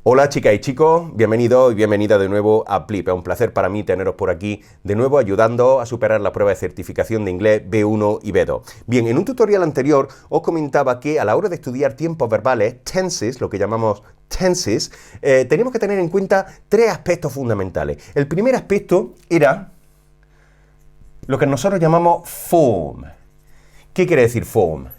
Hola chicas y chicos, bienvenidos y bienvenida de nuevo a Plip. Es un placer para mí teneros por aquí de nuevo ayudando a superar la prueba de certificación de inglés B1 y B2. Bien, en un tutorial anterior os comentaba que a la hora de estudiar tiempos verbales, tenses, lo que llamamos tenses, tenemos que tener en cuenta tres aspectos fundamentales. El primer aspecto era lo que nosotros llamamos form. ¿Qué quiere decir form?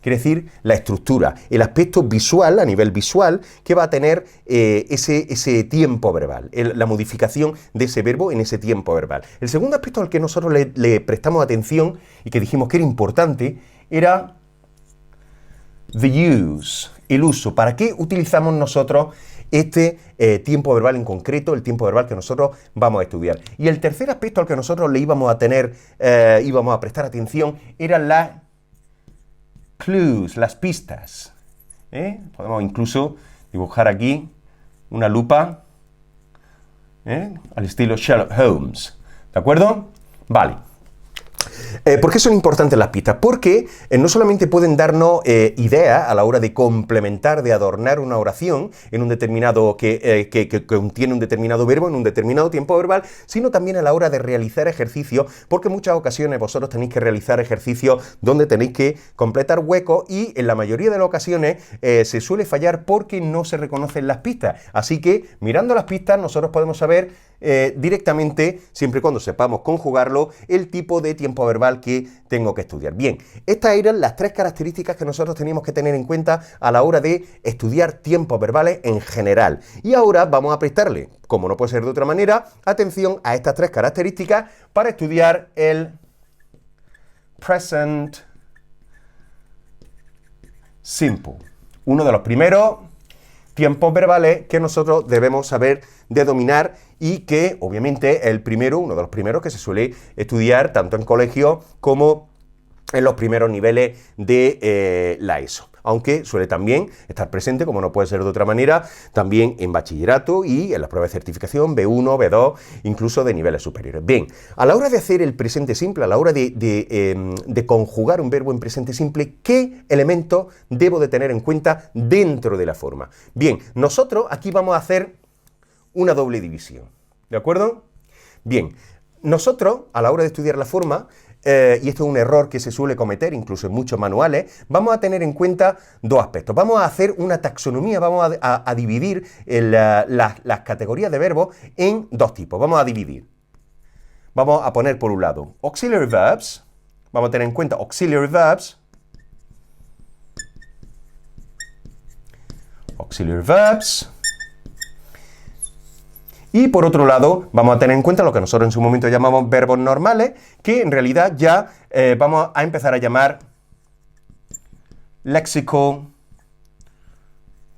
Quiere decir la estructura, el aspecto visual, a nivel visual, que va a tener ese tiempo verbal, la modificación de ese verbo en ese tiempo verbal. El segundo aspecto al que nosotros le prestamos atención y que dijimos que era importante era the use, el uso. ¿Para qué utilizamos nosotros este tiempo verbal en concreto, el tiempo verbal que nosotros vamos a estudiar? Y el tercer aspecto al que nosotros le íbamos a prestar atención era la clues, las pistas. Podemos incluso dibujar aquí una lupa al estilo Sherlock Holmes. ¿De acuerdo? Vale. ¿Por qué son importantes las pistas? Porque no solamente pueden darnos ideas a la hora de complementar, de adornar una oración en un determinado que contiene un determinado verbo en un determinado tiempo verbal, sino también a la hora de realizar ejercicios, porque en muchas ocasiones vosotros tenéis que realizar ejercicios donde tenéis que completar huecos y en la mayoría de las ocasiones se suele fallar porque no se reconocen las pistas. Así que mirando las pistas nosotros podemos saber directamente, siempre y cuando sepamos conjugarlo, el tipo de tiempo verbal que tengo que estudiar. Bien, estas eran las tres características que nosotros teníamos que tener en cuenta a la hora de estudiar tiempos verbales en general. Y ahora vamos a prestarle, como no puede ser de otra manera, atención a estas tres características para estudiar el present simple. Uno de los primeros tiempos verbales que nosotros debemos saber de dominar y que obviamente es uno de los primeros que se suele estudiar tanto en colegio como en los primeros niveles de la ESO. Aunque suele también estar presente, como no puede ser de otra manera, también en bachillerato y en las pruebas de certificación B1, B2, incluso de niveles superiores. Bien, a la hora de hacer el presente simple, a la hora de conjugar un verbo en presente simple, ¿qué elementos debo de tener en cuenta dentro de la forma? Bien, nosotros aquí vamos a hacer una doble división, ¿de acuerdo? Bien, nosotros a la hora de estudiar la forma, y esto es un error que se suele cometer incluso en muchos manuales, vamos a tener en cuenta dos aspectos. Vamos a hacer una taxonomía, vamos a dividir las categorías de verbos en dos tipos. Vamos a dividir. Vamos a poner por un lado auxiliary verbs, vamos a tener en cuenta auxiliary verbs, y por otro lado, vamos a tener en cuenta lo que nosotros en su momento llamamos verbos normales, que en realidad ya vamos a empezar a llamar lexical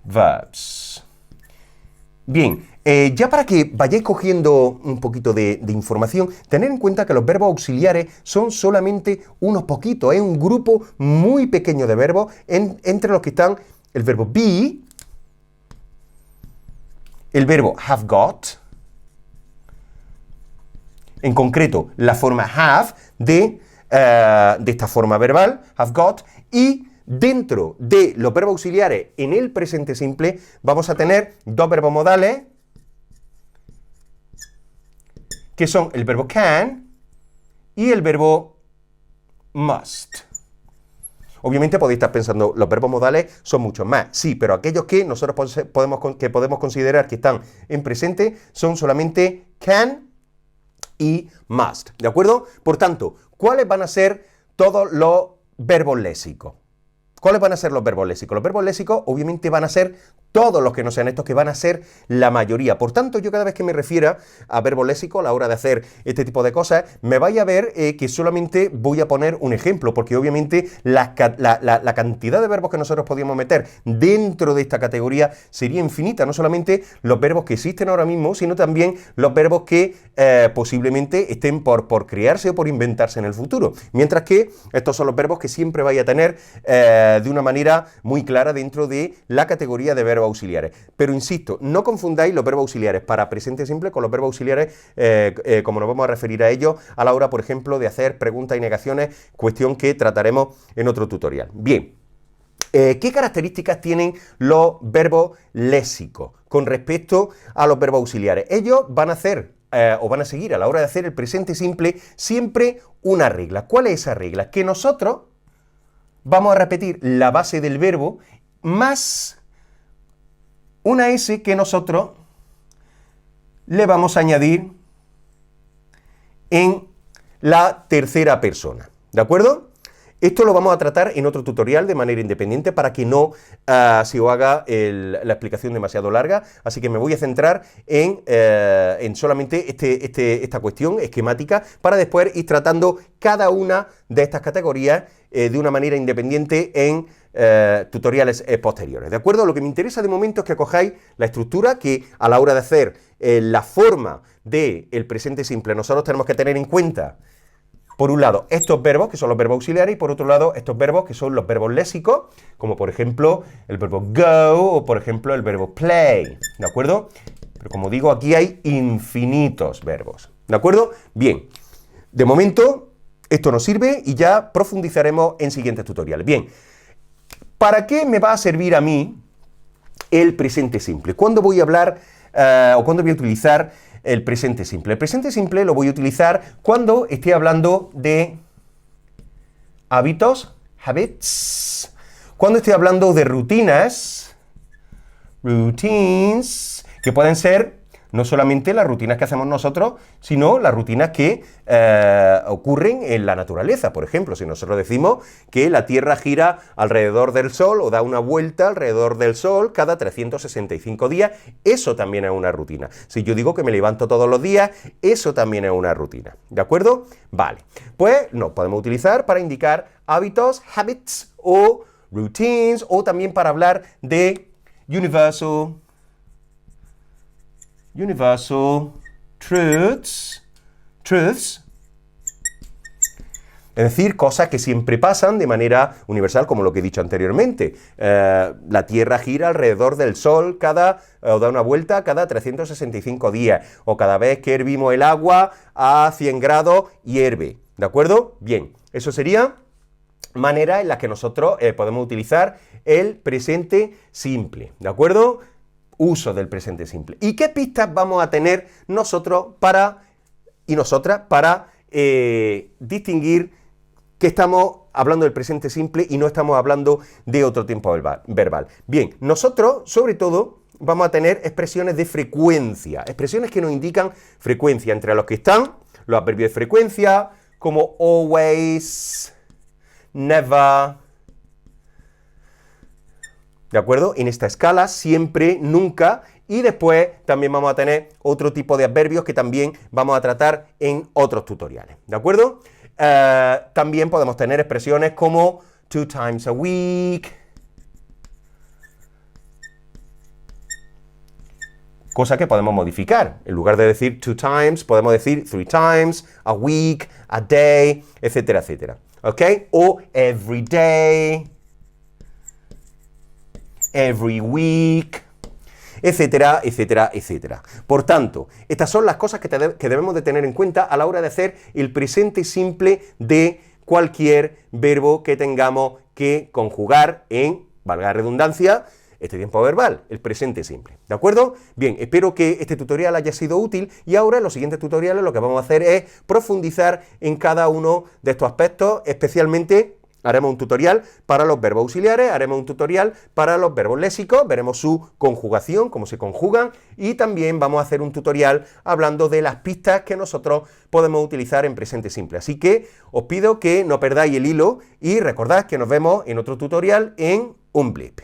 verbs. Bien, ya para que vayáis cogiendo un poquito de información, tener en cuenta que los verbos auxiliares son solamente unos poquitos, es un grupo muy pequeño de verbos entre los que están el verbo be, el verbo have got, en concreto la forma have de esta forma verbal, have got, y dentro de los verbos auxiliares en el presente simple vamos a tener dos verbos modales que son el verbo can y el verbo must. Obviamente podéis estar pensando, los verbos modales son muchos más. Sí, pero aquellos que nosotros podemos considerar que están en presente son solamente can y must, ¿de acuerdo? Por tanto, ¿cuáles van a ser todos los verbos léxicos? ¿Cuáles van a ser los verbos léxicos? Los verbos léxicos obviamente van a ser todos los que no sean estos, que van a ser la mayoría. Por tanto, yo cada vez que me refiera a verbos léxicos a la hora de hacer este tipo de cosas, me vaya a ver que solamente voy a poner un ejemplo, porque obviamente la cantidad de verbos que nosotros podríamos meter dentro de esta categoría sería infinita. No solamente los verbos que existen ahora mismo, sino también los verbos que posiblemente estén por crearse o por inventarse en el futuro. Mientras que estos son los verbos que siempre vaya a tener de una manera muy clara dentro de la categoría de verbos auxiliares. Pero insisto, no confundáis los verbos auxiliares para presente simple con los verbos auxiliares, como nos vamos a referir a ellos a la hora, por ejemplo, de hacer preguntas y negaciones, cuestión que trataremos en otro tutorial. Bien. ¿Qué características tienen los verbos léxicos? con respecto a los verbos auxiliares. Ellos van a hacer o van a seguir a la hora de hacer el presente simple siempre una regla. ¿Cuál es esa regla? Que nosotros vamos a repetir la base del verbo más una S que nosotros le vamos a añadir en la tercera persona. ¿De acuerdo? Esto lo vamos a tratar en otro tutorial de manera independiente para que no se os haga la explicación demasiado larga, así que me voy a centrar en solamente esta cuestión esquemática para después ir tratando cada una de estas categorías de una manera independiente en tutoriales posteriores. ¿De acuerdo? Lo que me interesa de momento es que cojáis la estructura que a la hora de hacer la forma del presente simple nosotros tenemos que tener en cuenta. Por un lado, estos verbos, que son los verbos auxiliares, y por otro lado, estos verbos, que son los verbos lésicos, como por ejemplo el verbo go o por ejemplo el verbo play, ¿de acuerdo? Pero como digo, aquí hay infinitos verbos, ¿de acuerdo? Bien, de momento esto nos sirve y ya profundizaremos en siguientes tutoriales. Bien, ¿para qué me va a servir a mí el presente simple? ¿Cuándo voy a hablar o cuándo voy a utilizar el presente simple? El presente simple lo voy a utilizar cuando esté hablando de hábitos, habits, cuando esté hablando de rutinas, routines, que pueden ser no solamente las rutinas que hacemos nosotros, sino las rutinas que ocurren en la naturaleza. Por ejemplo, si nosotros decimos que la Tierra gira alrededor del Sol o da una vuelta alrededor del Sol cada 365 días, eso también es una rutina. Si yo digo que me levanto todos los días, eso también es una rutina. ¿De acuerdo? Vale. Pues nos podemos utilizar para indicar hábitos, habits o routines, o también para hablar de universal truths, es decir, cosas que siempre pasan de manera universal, como lo que he dicho anteriormente. La Tierra gira alrededor del Sol o da una vuelta cada 365 días, o cada vez que hervimos el agua a 100 grados hierve, ¿de acuerdo? Bien, eso sería manera en la que nosotros podemos utilizar el presente simple, ¿de acuerdo? Uso del presente simple. ¿Y qué pistas vamos a tener nosotros y nosotras para distinguir que estamos hablando del presente simple y no estamos hablando de otro tiempo verbal? Bien, nosotros, sobre todo, vamos a tener expresiones de frecuencia, expresiones que nos indican frecuencia, entre los que están los adverbios de frecuencia, como always, never. ¿De acuerdo? En esta escala, siempre, nunca, y después también vamos a tener otro tipo de adverbios que también vamos a tratar en otros tutoriales, ¿de acuerdo? También podemos tener expresiones como 2 times a week, cosa que podemos modificar. En lugar de decir 2 times, podemos decir 3 times, a week, a day, etcétera, etcétera, ¿ok? O every day, every week, etcétera, etcétera, etcétera. Por tanto, estas son las cosas que debemos de tener en cuenta a la hora de hacer el presente simple de cualquier verbo que tengamos que conjugar en, valga la redundancia, este tiempo verbal, el presente simple. ¿De acuerdo? Bien, espero que este tutorial haya sido útil y ahora en los siguientes tutoriales lo que vamos a hacer es profundizar en cada uno de estos aspectos, especialmente haremos un tutorial para los verbos auxiliares, haremos un tutorial para los verbos lésicos, veremos su conjugación, cómo se conjugan, y también vamos a hacer un tutorial hablando de las pistas que nosotros podemos utilizar en presente simple. Así que os pido que no perdáis el hilo y recordad que nos vemos en otro tutorial en un blip.